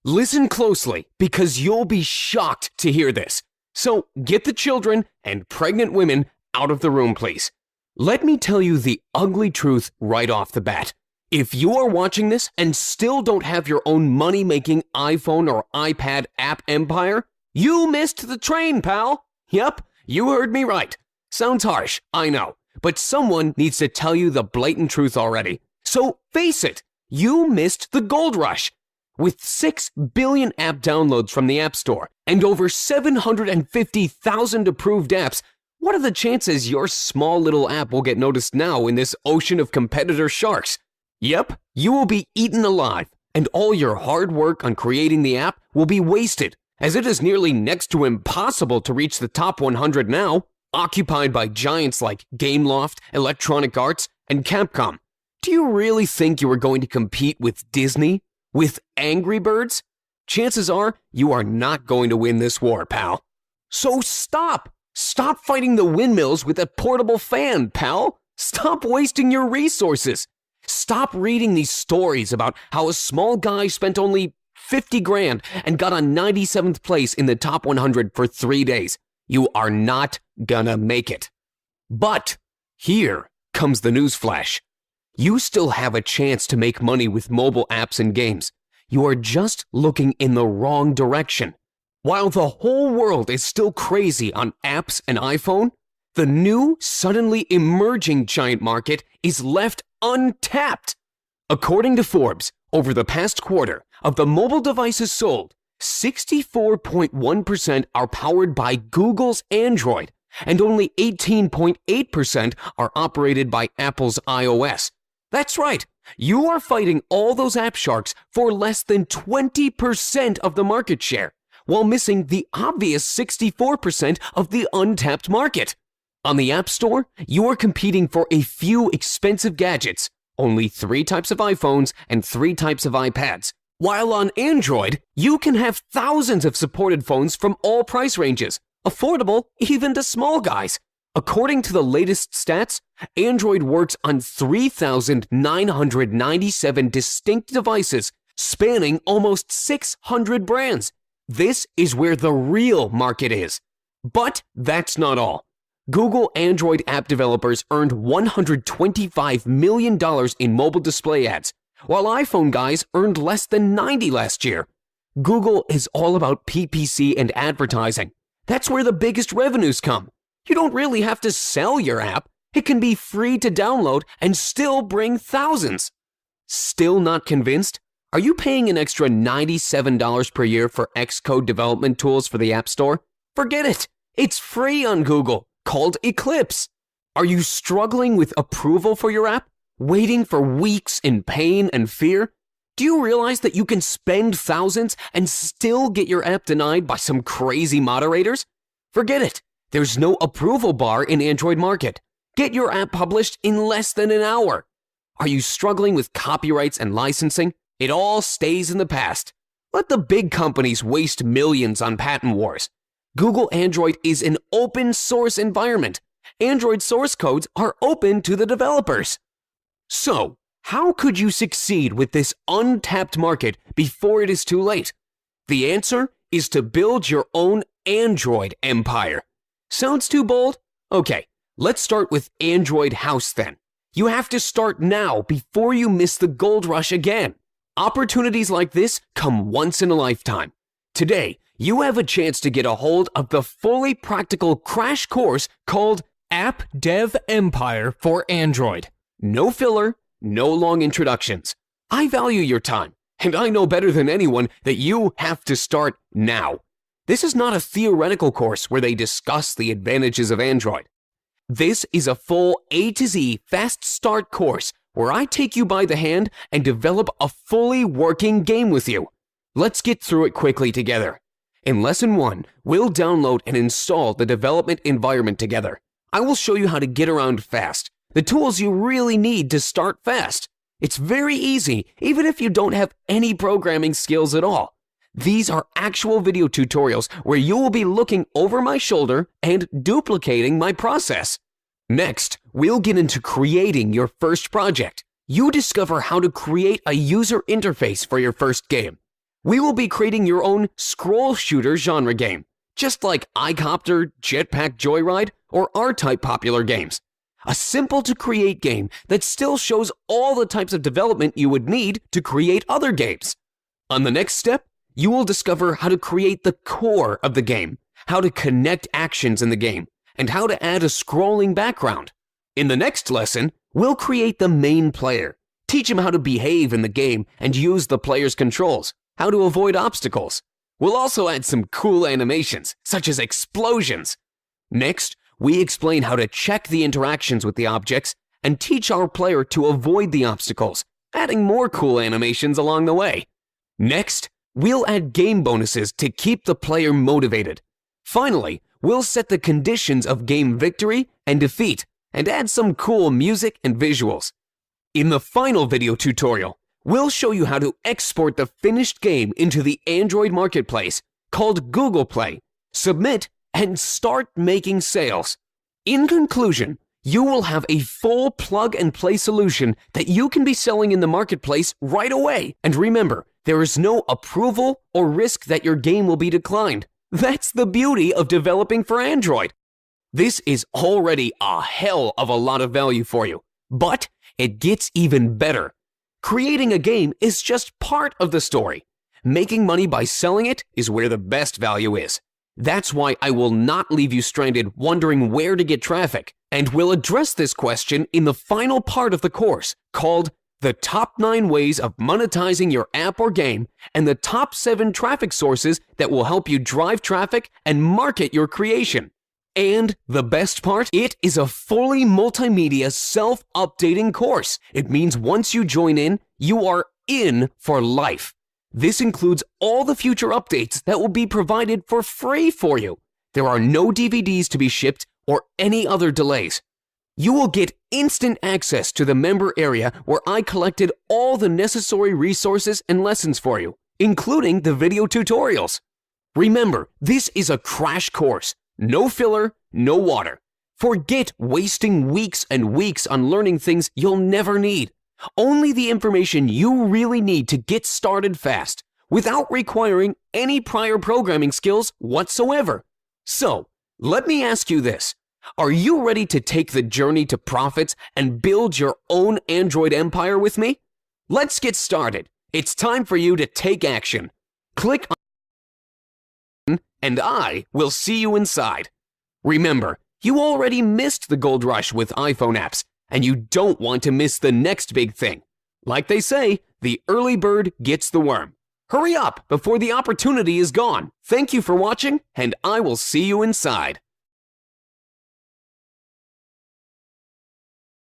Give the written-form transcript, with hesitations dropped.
Listen closely because you'll be shocked to hear this. So get the children and pregnant women out of the room, please. Let me tell you the ugly truth right off the bat. If you are watching this and still don't have your own money-making iPhone or iPad app empire, you missed the train, pal. Yep, you heard me right. Sounds harsh, I know, but someone needs to tell you the blatant truth already. So face it, you missed the gold rush. With 6 billion app downloads from the App Store and over 750,000 approved apps, what are the chances your small little app will get noticed now in this ocean of competitor sharks? Yep, you will be eaten alive, and all your hard work on creating the app will be wasted, as it is nearly next to impossible to reach the top 100 now, occupied by giants like Gameloft, Electronic Arts, and Capcom. Do you really think you are going to compete with Disney? With Angry Birds? Chances are you are not going to win this war, pal. So stop! Stop fighting the windmills with a portable fan, pal! Stop wasting your resources! Stop reading these stories about how a small guy spent only 50 grand and got on 97th place in the top 100 for 3 days. You are not gonna make it. But here comes the newsflash. You still have a chance to make money with mobile apps and games. You are just looking in the wrong direction. While the whole world is still crazy on apps and iPhone, the new, suddenly emerging giant market is left untapped. According to Forbes, over the past quarter, of the mobile devices sold, 64.1% are powered by Google's Android, and only 18.8% are operated by Apple's iOS. That's right, you are fighting all those app sharks for less than 20% of the market share, while missing the obvious 64% of the untapped market. On the App Store, you are competing for a few expensive gadgets, only 3 types of iPhones and 3 types of iPads. While on Android, you can have thousands of supported phones from all price ranges, affordable even to small guys. According to the latest stats, Android works on 3,997 distinct devices, spanning almost 600 brands. This is where the real market is. But that's not all. Google Android app developers earned $125 million in mobile display ads, while iPhone guys earned less than 90 last year. Google is all about PPC and advertising. That's where the biggest revenues come. You don't really have to sell your app. It can be free to download and still bring thousands. Still not convinced? Are you paying an extra $97 per year for Xcode development tools for the App Store? Forget it. It's free on Google, called Eclipse. Are you struggling with approval for your app? Waiting for weeks in pain and fear? Do you realize that you can spend thousands and still get your app denied by some crazy moderators? Forget it. There's no approval bar in Android market. Get your app published in less than an hour. Are you struggling with copyrights and licensing? It all stays in the past. Let the big companies waste millions on patent wars. Google Android is an open source environment. Android source codes are open to the developers. So, how could you succeed with this untapped market before it is too late? The answer is to build your own Android empire. Sounds too bold? Okay, let's start with Android House then. You have to start now before you miss the gold rush again. Opportunities like this come once in a lifetime. Today, you have a chance to get a hold of the fully practical crash course called App Dev Empire for Android. No filler, no long introductions. I value your time, and I know better than anyone that you have to start now. This is not a theoretical course where they discuss the advantages of Android. This is a full A to Z fast start course where I take you by the hand and develop a fully working game with you. Let's get through it quickly together. In Lesson 1, we'll download and install the development environment together. I will show you how to get around fast, the tools you really need to start fast. It's very easy, even if you don't have any programming skills at all. These are actual video tutorials where you will be looking over my shoulder and duplicating my process. Next, we'll get into creating your first project. You discover how to create a user interface for your first game. We will be creating your own scroll shooter genre game, just like iCopter, Jetpack Joyride, or R-Type popular games. A simple-to-create game that still shows all the types of development you would need to create other games. On the next step, you will discover how to create the core of the game, how to connect actions in the game, and how to add a scrolling background. In the next lesson, we'll create the main player, teach him how to behave in the game and use the player's controls, how to avoid obstacles. We'll also add some cool animations, such as explosions. Next, we explain how to check the interactions with the objects and teach our player to avoid the obstacles, adding more cool animations along the way. Next, we'll add game bonuses to keep the player motivated. Finally, we'll set the conditions of game victory and defeat and add some cool music and visuals. In the final video tutorial, we'll show you how to export the finished game into the Android marketplace called Google Play, submit, and start making sales. In conclusion, you will have a full plug-and-play solution that you can be selling in the marketplace right away. And remember, there is no approval or risk that your game will be declined. That's the beauty of developing for Android. This is already a hell of a lot of value for you, but it gets even better. Creating a game is just part of the story. Making money by selling it is where the best value is. That's why I will not leave you stranded wondering where to get traffic, and we'll address this question in the final part of the course called The Top 9 Ways of Monetizing Your App or Game and the Top 7 Traffic Sources that will help you drive traffic and market your creation. And the best part, it is a fully multimedia self-updating course. It means once you join in, you are in for life. This includes all the future updates that will be provided for free for you. There are no DVDs to be shipped or any other delays. You will get instant access to the member area where I collected all the necessary resources and lessons for you, including the video tutorials. Remember, this is a crash course. No filler, no water. Forget wasting weeks and weeks on learning things you'll never need. Only the information you really need to get started fast, without requiring any prior programming skills whatsoever. So, let me ask you this. Are you ready to take the journey to profits and build your own Android empire with me? Let's get started. It's time for you to take action. Click on and I will see you inside. Remember, you already missed the gold rush with iPhone apps, and you don't want to miss the next big thing. Like they say, the early bird gets the worm. Hurry up before the opportunity is gone. Thank you for watching, and I will see you inside.